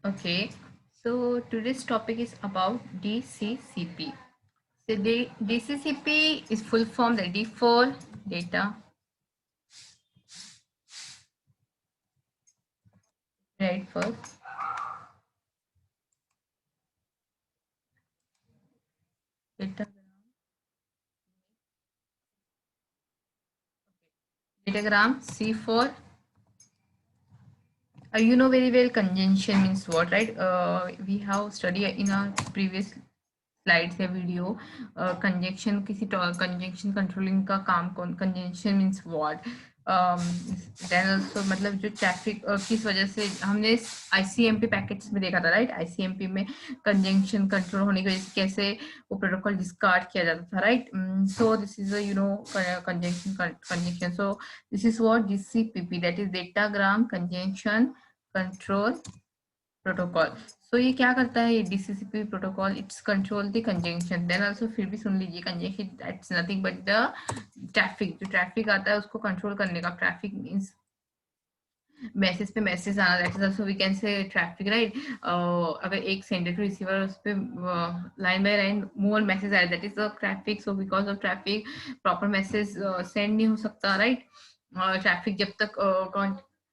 Okay, so today's topic is about DCCP. So DCCP is full form the D for data, right? First, data, datagram. C for you know very well conjunction means what, right? We have studied in our previous slides या video conjunction किसी conjunction controlling का काम कौन conjunction means what then also मतलब जो traffic किस वजह से हमने ICMP पैकेट्स में देखा था राइट ICMP में conjunction control होने की वजह से कैसे वो प्रोटोकॉल डिस्कार्ड किया जाता था right so this is a conjunction so this is what DCPP that is datagram conjunction control protocol so ये क्या करता है ये DCCP protocol it's control the conjunction then also फिर भी सुन लीजिए conjunction that's nothing but the traffic जो ट्रैफिक आता है उसको कंट्रोल करने का ट्रैफिक मींस मैसेज पे मैसेज आना that is also we can say traffic right अगर एक सेंडर टू रिसीवर उस पे line by line more message आया that is the traffic so because of traffic proper message send नहीं हो सकता राइट ट्रैफिक जब तक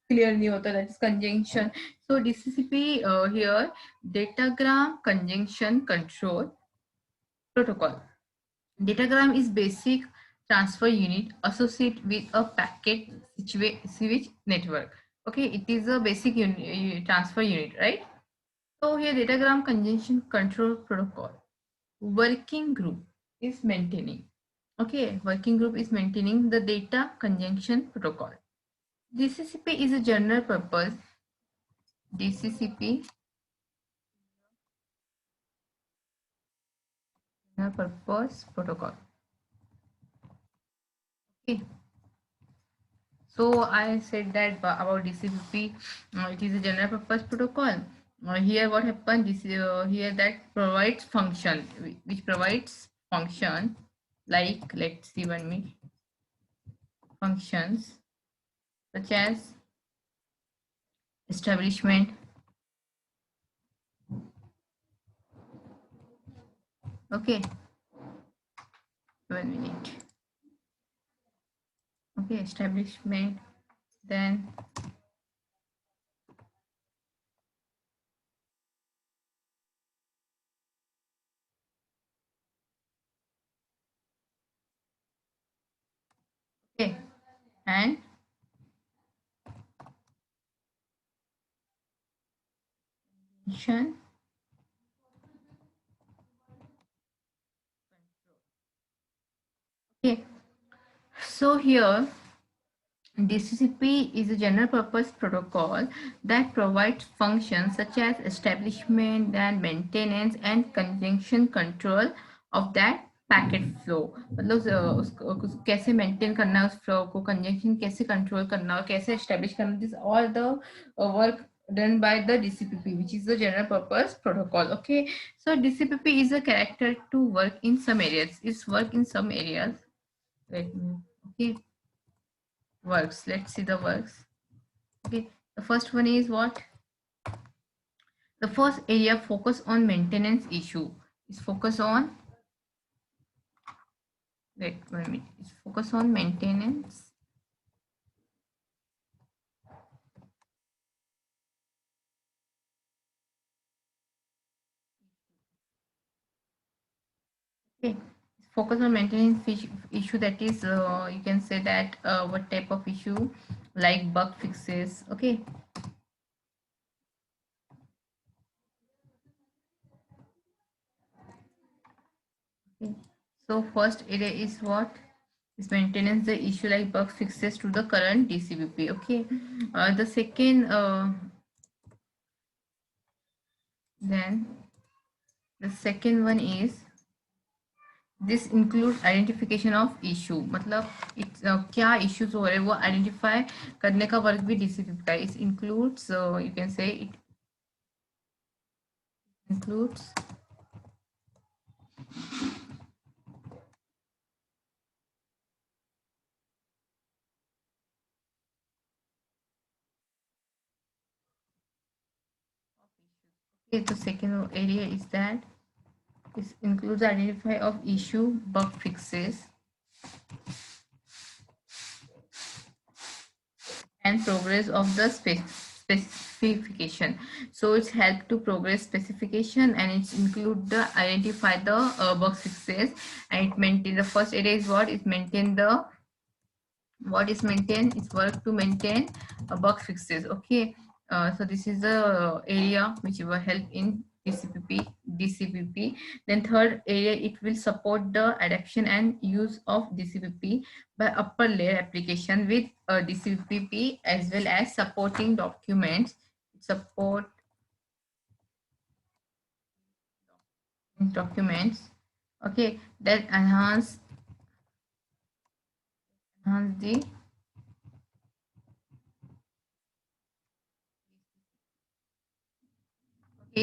क्लियर नहीं होता that is conjunction so DCCP here datagram conjunction control protocol. Datagram is basic transfer unit associated with a packet switch network. Okay, it is a basic transfer unit, right? So here datagram conjunction control protocol. Working group is maintaining. Okay, working group is maintaining the data conjunction protocol. DCCP is a general purpose. DCCP purpose protocol. Okay. So I said that about DCPP, it is a general purpose protocol. Here what happened, this here that provides function, which provides function like, let's see 1 minute, functions such as establishment, okay, 1 minute, okay, establishment, then okay, and function. Okay, so here DCCP is a general purpose protocol that provides functions such as establishment and maintenance and conjunction control of that packet flow मतलब उसको कैसे maintain करना है उस flow को conjunction कैसे control करना और कैसे एस्टेब्लिश करना this all the work done by the DCPP which is the general purpose protocol. Okay, so DCPP is a character to work in some areas. It's work in some areas. Okay, works. Let's see the works. Okay, the first one is what? The first area focus on maintenance issue. Is focus on, wait 1 minute. Is focus on maintenance. Okay, focus on maintenance issue, that is you can say that what type of issue, like bug fixes. Okay, okay. So first area is what? Is maintenance the issue like bug fixes to the current DCPP. Okay, the second then the second one is this include identification of issue मतलब क्या issues हो रहे हैं वो identify करने का work भी DCP का it includes you can say it includes Okay, the second area is that this includes identify of issue, bug fixes, and progress of the specification. So it's help to progress specification, and it's include the identify the bug fixes, and it maintain the first area is what is maintain the what is maintain is work to maintain bug fixes. Okay, so this is the area which will help in DCPP. Then third area, it will support the adoption and use of DCPP by upper layer application with DCPP, as well as supporting documents. Support documents, okay, that enhance the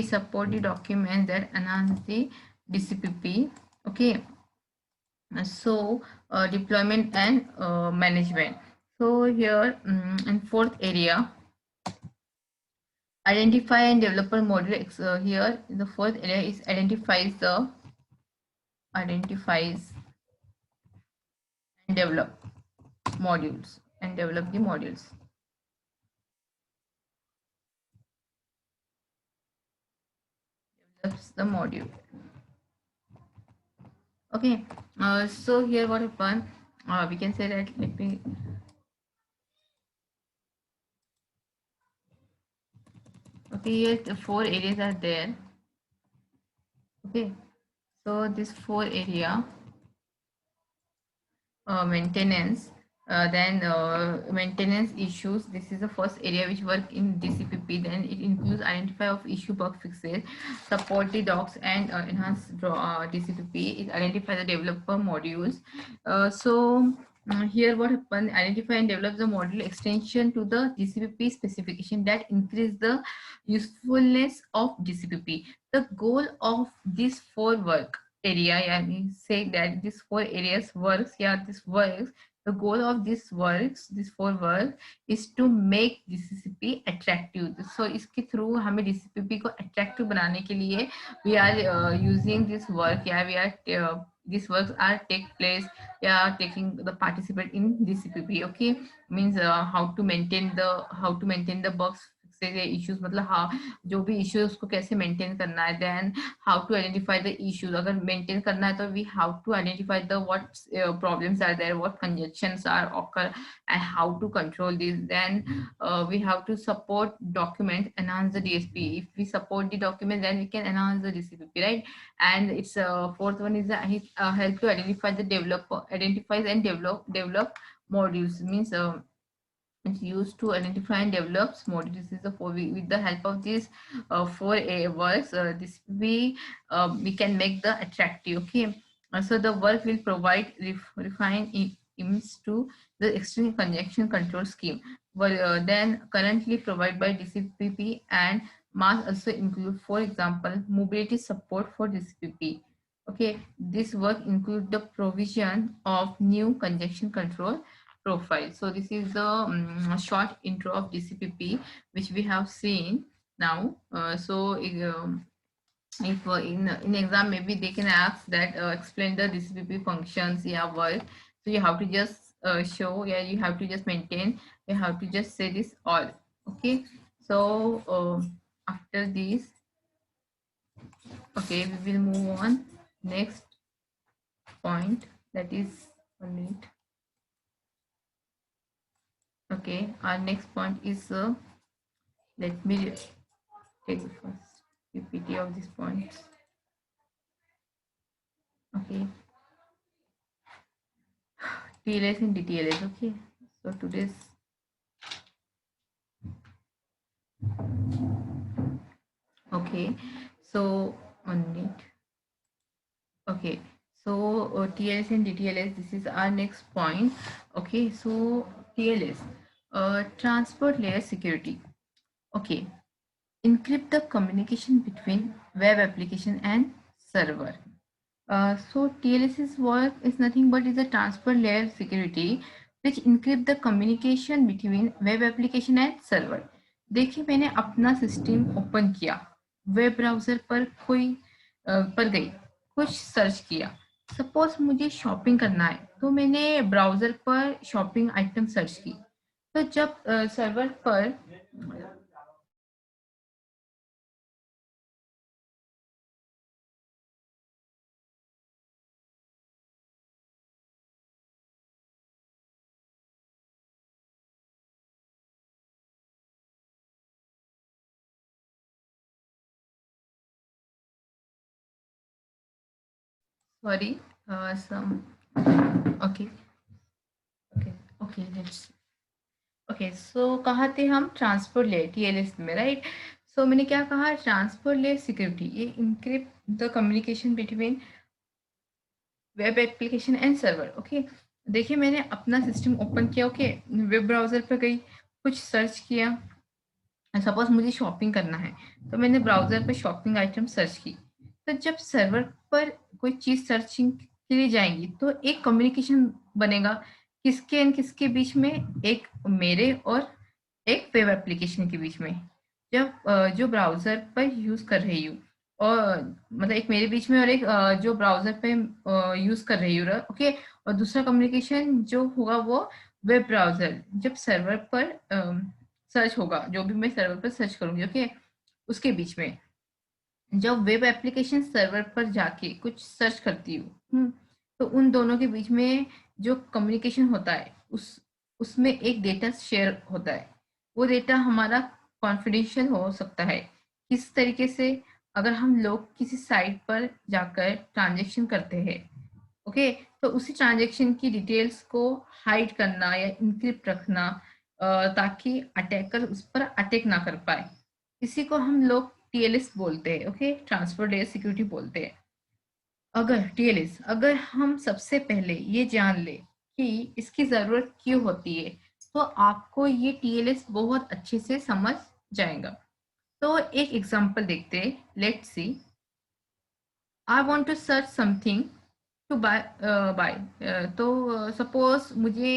support the document that enhance the DCPP. Okay, so deployment and management. So here in fourth area, identify and developer module. Here the fourth area is identifies and develop modules and develop the modules. Develops the module. Okay, so here what happened, we can say that, let me, okay, here the four areas are there. Okay, so this four area, maintenance, then maintenance issues. This is the first area which work in DCPP. Then it includes identify of issue, bug fixes, support the docs, and enhance DCPP. It identify the developer modules. Here what happened, identify and develop the module extension to the DCPP specification that increase the usefulness of DCPP. The goal of this four work area, yani say that these four areas works, yeah, this works. The goal of this works, this four work, is to make DCPP attractive. So इसके through हमें DCPP को attractive बनाने के लिए we are using this work, yeah, we are these works are take place, yeah, taking the participate in DCPP. Okay, means how to maintain the bugs, issues, मतलब हाँ जो भी इश्यूज उसको कैसे मेंटेन करना है. Then how to identify the issues, अगर maintain करना है तो we how to identify the what problems are there, what congestions are occur, and how to control this. Then we have to support document, enhance the DSP. If we support the document, then we can enhance the DCPP, right? And it's fourth one is the help to identify the developer, identifies and develop modules, means it's used to identify and develop modules. This is the four. With the help of these four works, this we can make the attractive. Okay, so the work will provide refine aims to the external conjunction control scheme. Well, then currently provided by DCPP and must also include, for example, mobility support for DCPP. Okay, this work include the provision of new conjunction control profile. So this is the short intro of DCPP which we have seen now. If in exam maybe they can ask that explain the DCPP functions, yeah, work. So you have to just show, yeah, you have to just maintain, you have to just say this all. Okay, so after this, okay, we will move on next point, that is 1 minute. Okay, our next point is let me take the first PPT of this point. Okay, TLS and DTLS. Okay, so today's okay, so on it. Okay, so TLS and DTLS. This is our next point. Okay, so TLS, transport layer security. Okay, encrypt the communication between web application and server. So TLS's work is nothing but is a transport layer security which encrypt the communication between web application and server. देखिए मैंने अपना system open किया, web browser पर पर गई, कुछ search किया। Suppose मुझे शॉपिंग करना है तो मैंने ब्राउजर पर शॉपिंग आइटम सर्च की। तो जब सर्वर पर sorry some okay okay okay let's okay so कहाँ थे हम? ट्रांसपोर्ट लेयर टीएलएस में, राइट? सो मैंने क्या कहा? ट्रांसपोर्ट लेयर सिक्योरिटी, ये encrypt the communication between web application and server. Okay, देखिए मैंने अपना सिस्टम ओपन किया। ओके, वेब ब्राउजर पर गई, कुछ सर्च किया। सपोज मुझे शॉपिंग करना है तो मैंने ब्राउजर पर शॉपिंग आइटम सर्च की। तो जब सर्वर पर कोई चीज सर्चिंग के लिए जाएंगी तो एक कम्युनिकेशन बनेगा, किसके एंड किसके बीच में? एक मेरे और एक वेब एप्लीकेशन के बीच में। जब जो ब्राउजर पर यूज कर रही हूँ, और मतलब एक मेरे बीच में और एक जो ब्राउजर पे यूज कर रही हूँ, ओके। और दूसरा कम्युनिकेशन जो होगा वो वेब ब्राउजर जब सर्वर पर सर्च होगा, जो भी मैं सर्वर पर सर्च करूंगी, ओके, उसके बीच में। जब वेब एप्लीकेशन सर्वर पर जाके कुछ सर्च करती हूँ, तो उन दोनों के बीच में जो कम्युनिकेशन होता है उसमें एक डेटा शेयर होता है। वो डेटा हमारा कॉन्फिडेंशियल हो सकता है। किस तरीके से? अगर हम लोग किसी साइट पर जाकर ट्रांजेक्शन करते हैं, ओके, तो उसी ट्रांजेक्शन की डिटेल्स को हाइड करना या इनक्रिप्ट रखना, ताकि अटैकर उस पर अटैक ना कर पाए। इसी को हम लोग टीएलएस बोलते हैं, ओके, ट्रांसफर लेयर सिक्योरिटी बोलते हैं। अगर टीएलएस, अगर हम सबसे पहले ये जान ले कि इसकी जरूरत क्यों होती है, तो आपको ये टीएलएस बहुत अच्छे से समझ जाएगा। तो एक एग्जांपल देखते हैं, let's see. I want to search something to buy. तो सपोज मुझे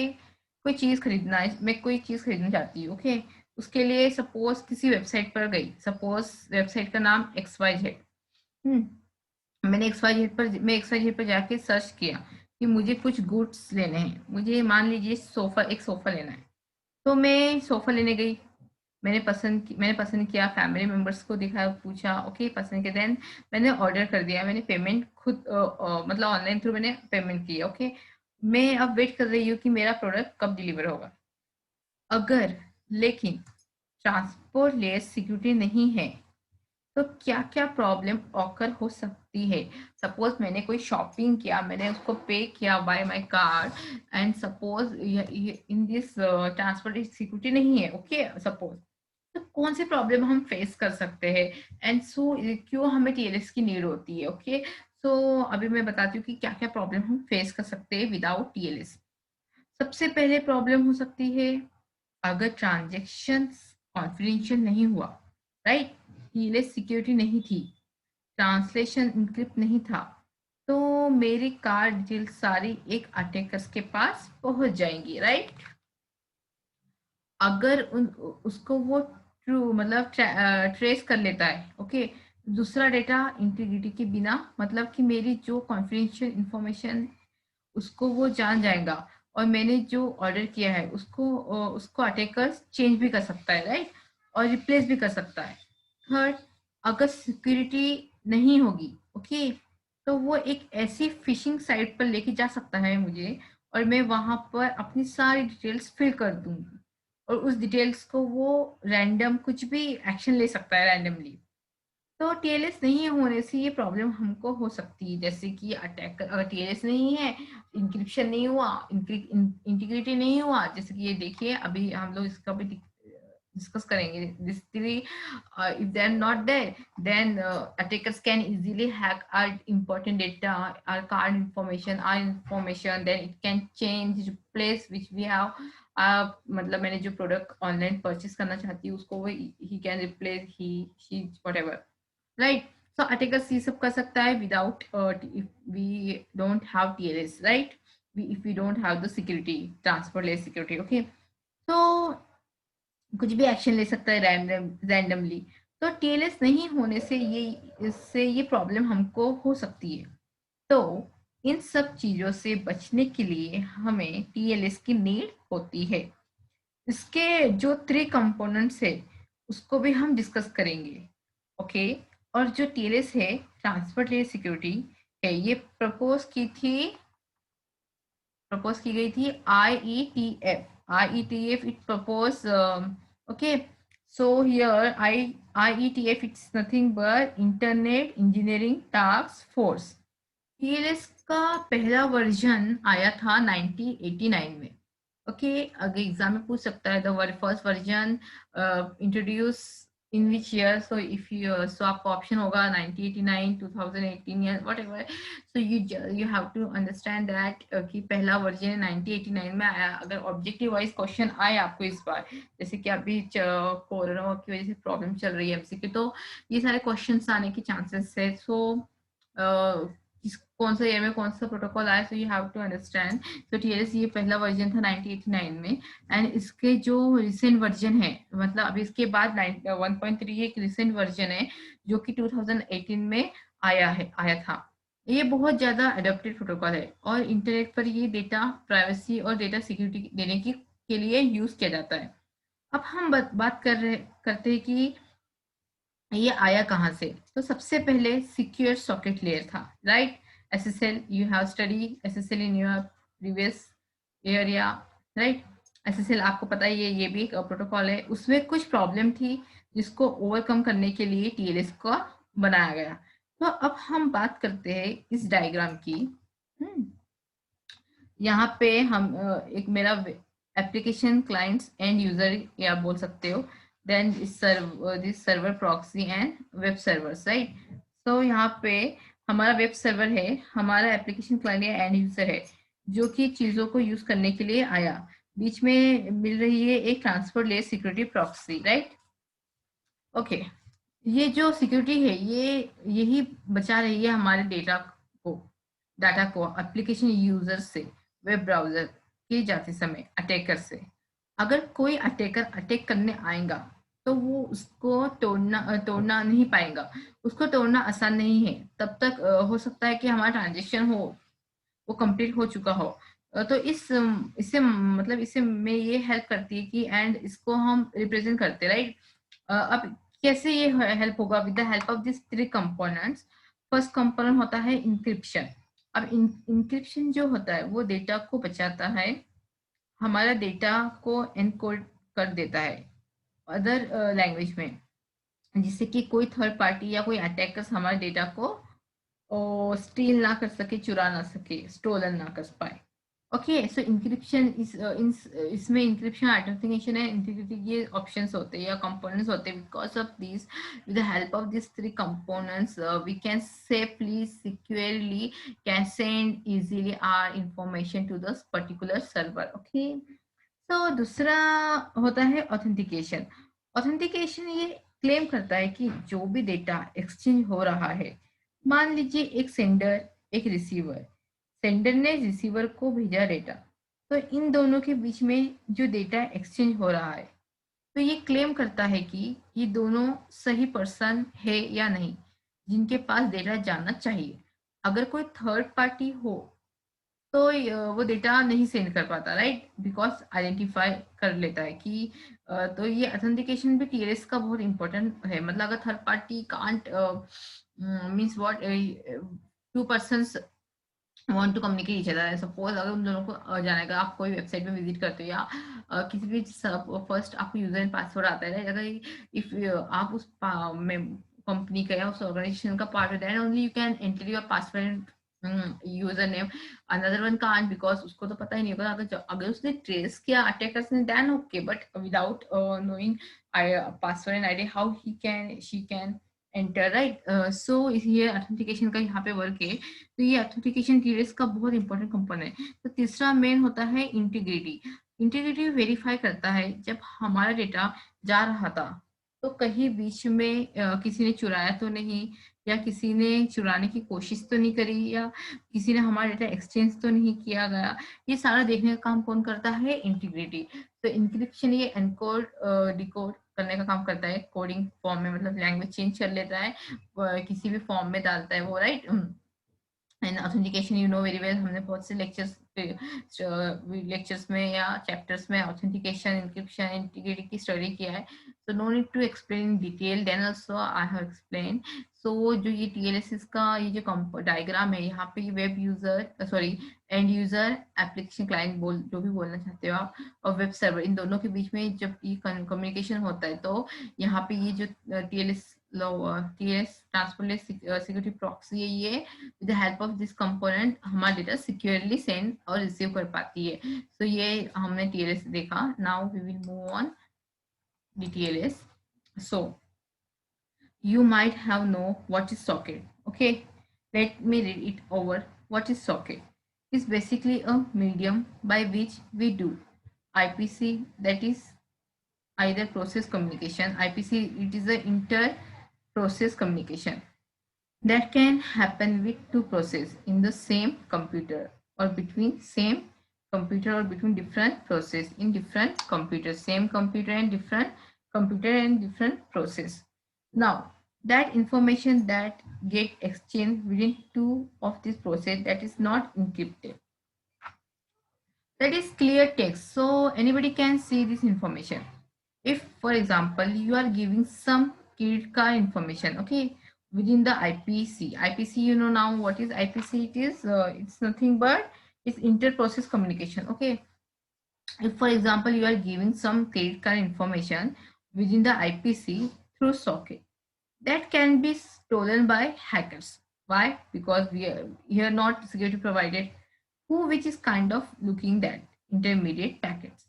कोई चीज़ खरीदना है, मैं कोई चीज़ खरीदना चाहती हूँ, ओके। उसके लिए सपोज किसी वेबसाइट पर गई, सपोज वेबसाइट का नाम XYZ। मैं XYZ पर जाके सर्च किया कि मुझे कुछ गुड्स लेने हैं। मुझे मान लीजिए एक सोफा लेना है। तो मैं सोफा लेने गई, मैंने पसंद किया, फैमिली मेंबर्स को दिखा, पूछा, ओके, पसंद किया, देन मैंने ऑर्डर कर दिया। मैंने पेमेंट खुद मतलब ऑनलाइन थ्रू मैंने पेमेंट किया, ओके। मैं अब वेट कर रही हूँ कि मेरा प्रोडक्ट कब डिलीवर होगा। अगर लेकिन ट्रांसपोर्ट लेयर सिक्योरिटी नहीं है तो क्या क्या प्रॉब्लम ऑकर हो सकती है? सपोज मैंने कोई शॉपिंग किया, मैंने उसको पे किया by my card, and suppose in this transport security नहीं है, ओके, सपोज। तो कौन सी प्रॉब्लम हम फेस कर सकते हैं, एंड सो क्यों हमें टीएलएस की नीड होती है, ओके। सो अभी मैं बताती हूँ कि क्या क्या प्रॉब्लम हम फेस कर सकते हैं विदाउट टीएलएस। सबसे पहले प्रॉब्लम हो सकती है अगर ट्रांजेक्शन कॉन्फिडेंशियल नहीं हुआ, राइट, टीएलएस सिक्योरिटी नहीं थी, ट्रांसलेशन इनक्रिप्ट नहीं था, तो मेरी कार्ड डिटेल सारी एक अटैकर्स के पास पहुंच जाएंगी, राइट। अगर उसको वो ट्रू मतलब ट्रेस कर लेता है, ओके, दूसरा डेटा इंटीग्रिटी के बिना, मतलब कि मेरी जो कॉन्फिडेंशियल इंफॉर्मेशन उसको वो जान जाएगा, और मैंने जो ऑर्डर किया है उसको अटैकर चेंज भी कर सकता है, राइट, और रिप्लेस भी कर सकता है। थर्ड, अगर सिक्योरिटी नहीं होगी, ओके, तो वो एक ऐसी फिशिंग साइट पर लेके जा सकता है मुझे, और मैं वहां पर अपनी सारी डिटेल्स फिल कर दूंगी, और उस डिटेल्स को वो रैंडम कुछ भी एक्शन ले सकता है रैंडमली। तो टीएलएस नहीं होने से ये प्रॉब्लम हमको हो सकती है, जैसे कि अटैक, अगर टीएलएस नहीं है, इंक्रिप्शन नहीं हुआ, इंटीग्रिटी नहीं हुआ, जैसे कि ये देखिए अभी हम लोग इसका भी डिस्कस करेंगे। This three, if they are not there, then attackers can easily hack our important data, our card information, our information, then it can change place which we have, मतलब मैंने जो प्रोडक्ट ऑनलाइन परचेस करना चाहती हूँ उसको वो ही can replace, he she whatever, right. So attackers ये सब कर सकता है without, if we don't have TLS, right, if we don't have the security, transfer layer security, okay. तो कुछ भी एक्शन ले सकता है रैंडमली। तो टीएलएस नहीं होने से ये प्रॉब्लम हमको हो सकती है। तो इन सब चीजों से बचने के लिए हमें टीएलएस की नीड होती है। इसके जो 3 कंपोनेंट्स है उसको भी हम डिस्कस करेंगे। ओके। और जो टीएलएस है, ट्रांसफर लेयर सिक्योरिटी है, ये प्रपोज की गई थी IETF it propose okay, so here IETF it's nothing but Internet Engineering Task Force। TLS का पहला वर्जन आया था 1989 में। ओके, अगर एग्जाम में पूछ सकता है the first version introduce in which year, so if you so आपका ऑप्शन होगा 1989, 2018 या whatever. So you have to understand that कि पहला वर्जन 1989 में आया। अगर ऑब्जेक्टिव वाइज क्वेश्चन आए आपको इस बार, जैसे कि अभी कोरोना की वजह से प्रॉब्लम चल रही है एमसीक्यू, तो ये सारे क्वेश्चंस आने के चांसेस है। सो कौन सा ईयर में कौन सा प्रोटोकॉल आया, so you have to understand. So TLS ये पहला वर्जन था 1989 में, एंड इसके जो रिसेंट वर्जन है, मतलब अभी इसके बाद 1.3 एक रिसेंट वर्जन है जो कि 2018 में आया था। ये बहुत ज्यादा अडॉप्टेड प्रोटोकॉल है और इंटरनेट पर ये डेटा प्राइवेसी और डेटा सिक्योरिटी देने की के लिए यूज किया जाता है। अब हम बात करते हैं कि ये आया कहाँ से। तो सबसे पहले सिक्योर सॉकेट लेयर था, right. SSL, you have study SSL in your previous area, right. SSL आपको पता है ये भी एक प्रोटोकॉल है। उसमें कुछ प्रॉब्लम थी जिसको ओवरकम करने के लिए टीएलएस को बनाया गया। तो अब हम बात करते हैं इस डायग्राम की। यहाँ पे हम एक मेरा एप्लीकेशन क्लाइंट्स एंड यूजर या बोल सकते हो, then this server proxy and web servers, right. So यहाँ पे हमारा वेब सर्वर है, हमारा एप्लीकेशन क्लाइंट या एंड यूजर है जो कि चीजों को यूज करने के लिए आया। बीच में मिल रही है एक transfer layer security proxy, right. Okay, ये जो सिक्योरिटी है यही बचा रही है हमारे को डाटा को एप्लीकेशन यूजर से, वेब ब्राउजर के जाते समय अटैकर से। अगर कोई अटैकर अटैक करने आएगा तो वो उसको तोड़ना नहीं पाएगा, उसको तोड़ना आसान नहीं है। तब तक हो सकता है कि हमारा ट्रांजेक्शन वो कंप्लीट हो चुका हो। तो इससे मतलब इससे में ये हेल्प करती है कि एंड इसको हम रिप्रेजेंट करते, राइट। अब कैसे ये हेल्प होगा, with the help of this 3 components. First component होता है इंक्रिप्शन। अब इंक्रिप्शन जो होता है वो डेटा को बचाता है, हमारा डेटा को एनकोड कर देता है अदर लैंग्वेज में, जिससे कि कोई थर्ड पार्टी या कोई अटैकर्स हमारे डेटा को स्टील ना कर सके, चुरा ना सके, स्टोलन ना कर पाए। ओके, सो इंक्रिप्शन इसमें इंक्रिप्शन ऑथेंटिकेशन है इंटीग्रिटी ये ऑप्शंस होते हैं या कंपोनेंट्स होते हैं। Because of this, with the help of this 3 components we can safely securely can send easily our information to the particular server. Okay, तो दूसरा होता है ऑथेंटिकेशन। ऑथेंटिकेशन ये क्लेम करता है कि जो भी डेटा एक्सचेंज हो रहा है, मान लीजिए एक सेंडर एक रिसीवर, सेंडर ने रिसीवर को भेजा डेटा, तो इन दोनों के बीच में जो डेटा एक्सचेंज हो रहा है, तो ये क्लेम करता है कि ये दोनों सही पर्सन है या नहीं जिनके पास डेटा जाना चाहिए। अगर कोई थर्ड पार्टी हो तो वो डेटा नहीं सेंड कर पाता, राइट, बिकॉज आइडेंटिफाई कर लेता है कि तो ये ऑथेंटिकेशन भी टीएलएस का बहुत इंपॉर्टेंट है। मतलब अगर third party can't means what, 2 persons want to communicate each other. Suppose अगर उन दोनों को जानेगा, आप कोई वेबसाइट में विजिट करते हो या किसी भी फर्स्ट आपको यूजर एंड पासवर्ड आता है, अगर इफ आप उस कंपनी का या उस ऑर्गेनाइजेशन का पार्ट है, only you can enter your password user name, another one can't, because उसको तो पता ही नहीं होगा। अगर उसने ट्रेस किया अटैकर्स ने, then okay, but without knowing password and ID, how she can enter, right. So ये ऑथेंटिकेशन का यहाँ पे वर्क है। तो ये ऑथेंटिकेशन टीएलएस का बहुत इंपॉर्टेंट कंपोनेंट है। तो तीसरा मेन होता है इंटीग्रिटी। इंटीग्रिटी वेरीफाई करता है जब हमारा डेटा जा रहा था तो कहीं बीच में किसी ने चुराया तो नहीं, या किसी ने चुराने की कोशिश तो नहीं करी, या किसी ने हमारा डेटा एक्सचेंज तो नहीं किया गया। ये सारा देखने का काम कौन करता है? इंटीग्रिटी। तो इंक्रिप्शन ये एनकोड डिकोड करने का काम करता है, कोडिंग फॉर्म में, मतलब लैंग्वेज चेंज कर लेता है, किसी भी फॉर्म में डालता है वो, right. And authentication you know very well, हमने बहुत से लेक्चर्स में या चैप्टर्स में ऑथेंटिकेशन, इंक्रिप्शन, इंटीग्रिटी की स्टडी किया है। So no need to explain detail, then also I have explain. So जो ये टीएलएस का ये जो डायग्राम है, यहाँ पे web user, sorry, and user, application client, बोल जो भी बोलना चाहते हो आप, और वेब सर्वर, इन दोनों के बीच में जब ये कम्युनिकेशन होता है, तो यहाँ पे ये जो टीएलएस ट्रांसपोर्ट सिक्योरिटी प्रॉक्सी है, ये with the help of this component हमारा डेटा सिक्योरली सेंड और रिसीव कर पाती है। सो ये हमने टीएलएस देखा। Now we will move on the TLS. So you might have know what is socket. Okay, let me read it over. What is socket? It's basically a medium by which we do IPC, that is either process communication. IPC, it is a inter process communication that can happen with two processes in the same computer, or between same computer, or between different process in different computers, same computer and different process. Now that information that get exchanged within two of this process, that is not encrypted, that is clear text, so anybody can see this information. If for example you are giving some credit card information, okay, within the IPC, you know now what is IPC? It is it's nothing but it's inter-process communication. Okay, if for example you are giving some credit card information within the IPC through socket, that can be stolen by hackers. Why? Because we are here not security provided, who which is kind of looking that intermediate packets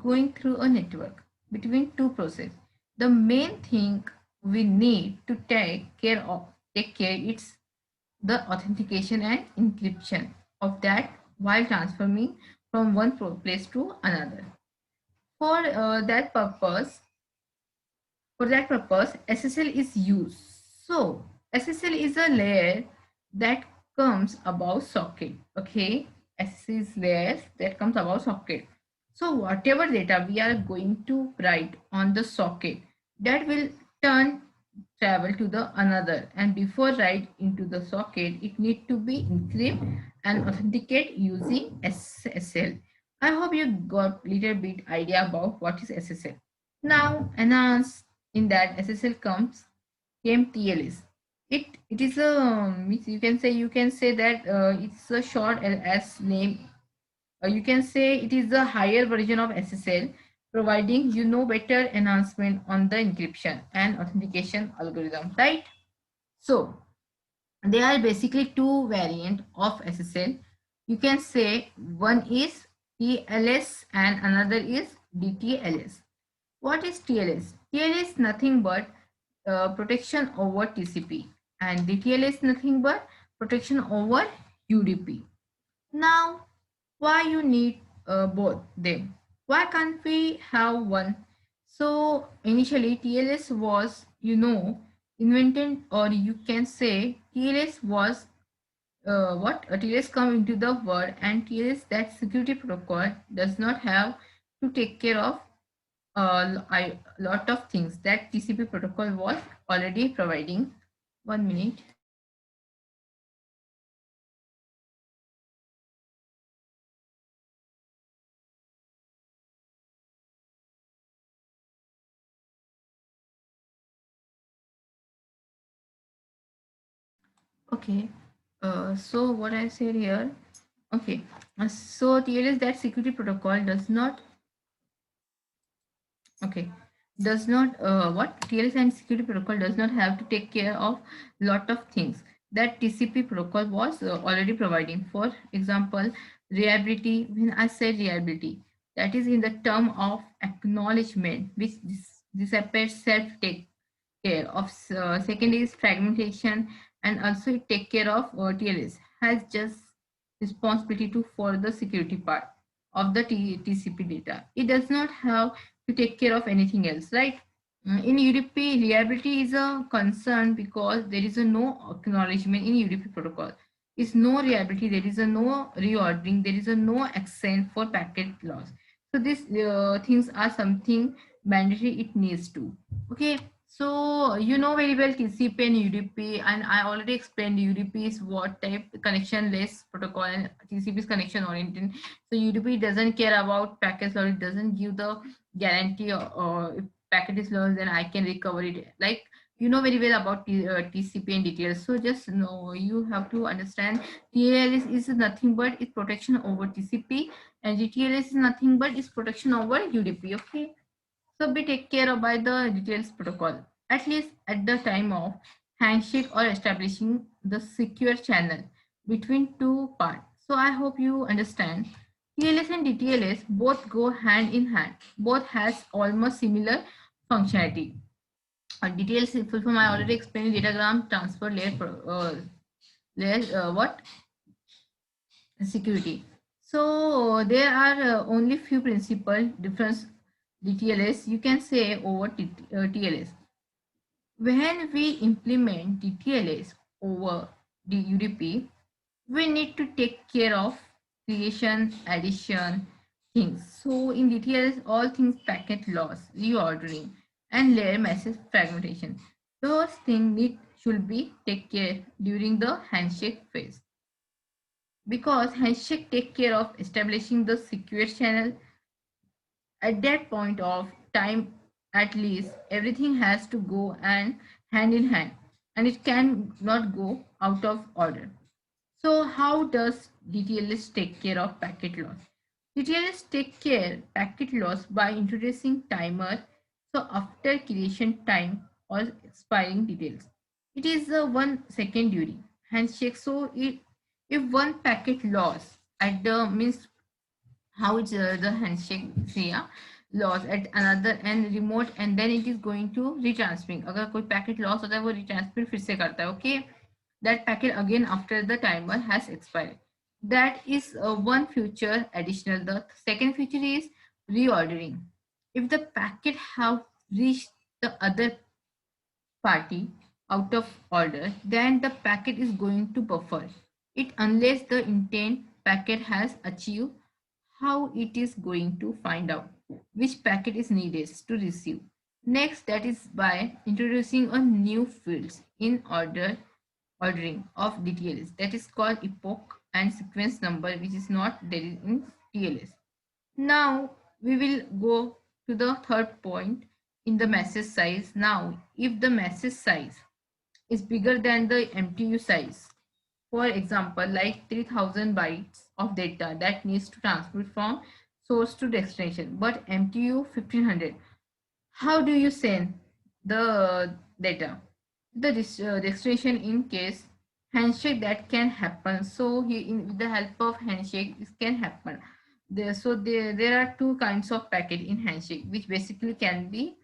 going through a network between two processes. The main thing we need to take care it's the authentication and encryption of that while transforming from one place to another. For that purpose, SSL is used. So SSL is a layer that comes above socket. Okay, SSL is layers that comes above socket. So whatever data we are going to write on the socket, that will turn travel to the another, and before write into the socket, it need to be encrypt and authenticate using SSL. I hope you got little bit idea about what is SSL. Now enhance in that SSL came TLS. It is a you can say that it's a short as name. You can say it is a higher version of SSL, providing better enhancement on the encryption and authentication algorithm, right? So there are basically two variant of SSL. You can say one is TLS and another is DTLS. What is TLS? TLS is nothing but protection over TCP, and DTLS is nothing but protection over UDP. Now, why you need both them? Why can't we have one? So initially TLS was invented, or you can say TLS was what TLS come into the world, and TLS, that security protocol, does not have to take care of a lot of things that TCP protocol was already providing. 1 minute. Okay. So what I said here. Okay. So TLS, that security protocol, does not. Okay. Does not what TLS and security protocol does not have to take care of lot of things that TCP protocol was already providing. For example, reliability. When I say reliability, that is in the term of acknowledgement, which disappears self take care of. Second is fragmentation, and also it take care of TLS has just responsibility to for the security part of the TCP data. It does not have to take care of anything else, right? In UDP, reliability is a concern because there is a no acknowledgement in UDP protocol. Is no reliability, there is a no reordering, there is a no accent for packet loss. So these things are something mandatory it needs to. Okay, so you know very well TCP and UDP, and I already explained UDP is what type connection-less protocol and TCP is connection-oriented. So UDP doesn't care about packets or it doesn't give the guarantee or packet is lost, then I can recover it. Like you know very well about TCP and details. So just know you have to understand TLS is nothing but its protection over TCP and GTLS is nothing but its protection over UDP. Okay. So be take care of by the details protocol, at least at the time of handshake or establishing the secure channel between two parts. So I hope you understand. TLS and DTLS both go hand in hand. Both has almost similar functionality. Details full form I already explained datagram transfer layer what security. So there are only few principal difference DTLS you can say over TLS. When we implement DTLS over the UDP, we need to take care of creation, addition, things. So in DTLS, all things packet loss, reordering, and layer message fragmentation. Those things need should be take care during the handshake phase because handshake take care of establishing the secure channel. At that point of time, at least everything has to go and hand in hand, and it can not go out of order. So how does DTLS take care of packet loss? DTLS take care packet loss by introducing timer. So after creation time or expiring details, it is a 1 second during handshake. So if one packet loss at the means how it's the handshake say yeah, loss at another and remote and then it is going to retransferring अगर कोई packet loss होता है वो retransfer फिर से करता है okay that packet again after the timer has expired. That is one feature additional. The second feature is reordering. If the packet have reached the other party out of order, then the packet is going to buffer it unless the intent packet has achieved. How it is going to find out which packet is needed to receive. Next, that is by introducing a new fields in ordering of DTLS that is called epoch and sequence number which is not there in TLS. Now we will go to the third point in the message size. Now if the message size is bigger than the MTU size, for example like 3000 bytes of data that needs to transmit from source to destination but MTU 1500, how do you send the data? The destination in case handshake that can happen. So with the help of handshake, this can happen. There are two kinds of packet in handshake, which basically can be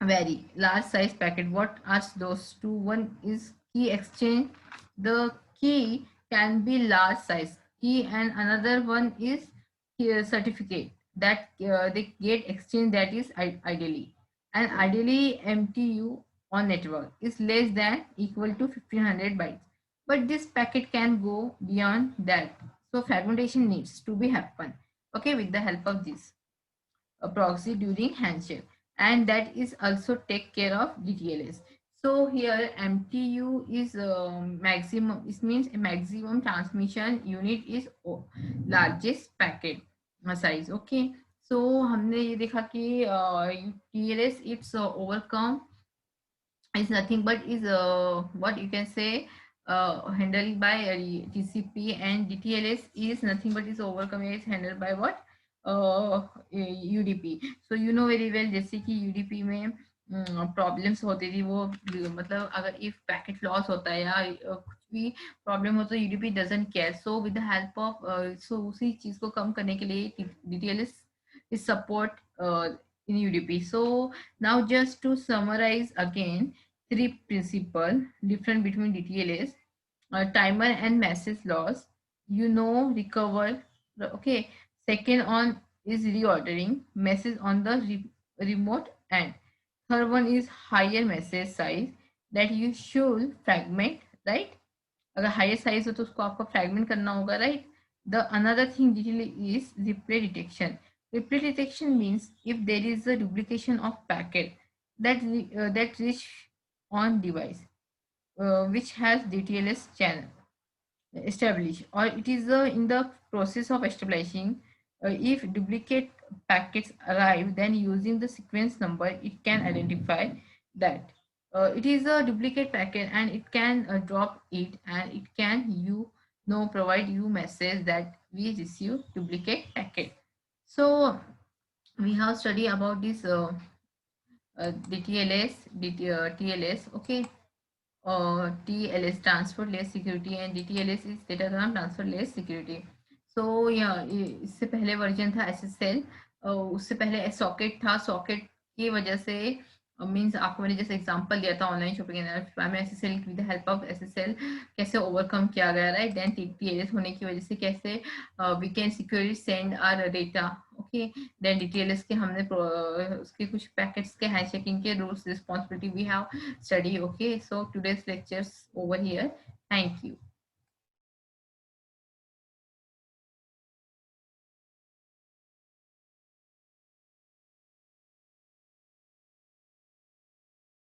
very large size packet. What are those two? One is key exchange. The key can be large size key, and another one is certificate that they get exchange that is ideally and ideally MTU on network is less than equal to 1500 bytes. But this packet can go beyond that. So fragmentation needs to be happen. Okay, with the help of this a proxy during handshake, and that is also take care of DTLS. So here MTU is maximum. It means a maximum transmission unit is largest packet size. Okay. So हमने ये देखा कि TLS it's overcome is nothing but is what you can say handled by TCP, and DTLS is nothing but is overcome is handled by what UDP. So you know very well जैसे कि UDP में problems होती थी वो मतलब अगर if packet loss होता है या कुछ भी प्रॉब्लम हो तो UDP doesn't care. So with the help of so उसी चीज को कम करने के लिए DTLS is support in UDP. So now just to summarize again, three principle different between DTLS, timer and message loss. You know, recover. Okay. Second on is reordering message on the remote end. Third one is higher message size, that you should fragment, right? अगर higher size हो तो उसको आपको fragment करना होगा, right? The another thing detail is replay detection. Replay detection means if there is a duplication of packet that reach on device which has DTLS channel established, or it is in the process of establishing. If duplicate packets arrive, then using the sequence number it can identify that it is a duplicate packet, and it can drop it, and it can provide you message that we receive duplicate packet. So we have studied about this the TLS, okay. TLS transfer less security, and DTLS is datagram transfer less security. So yeah, इससे पहले version था SSL, उससे पहले socket था. Socket की वजह से means आपको मैंने जैसे एग्जांपल दिया था ऑनलाइन शॉपिंग में SSL with the help of SSL कैसे ओवरकम किया गया, राइट? देन TLS होने की वजह से कैसे we can securely send our data, okay. Then DTLS के हमने उसके कुछ पैकेट्स के हैश चेकिंग के rules responsibility we have study. Okay, so today's lectures over here. Thank you.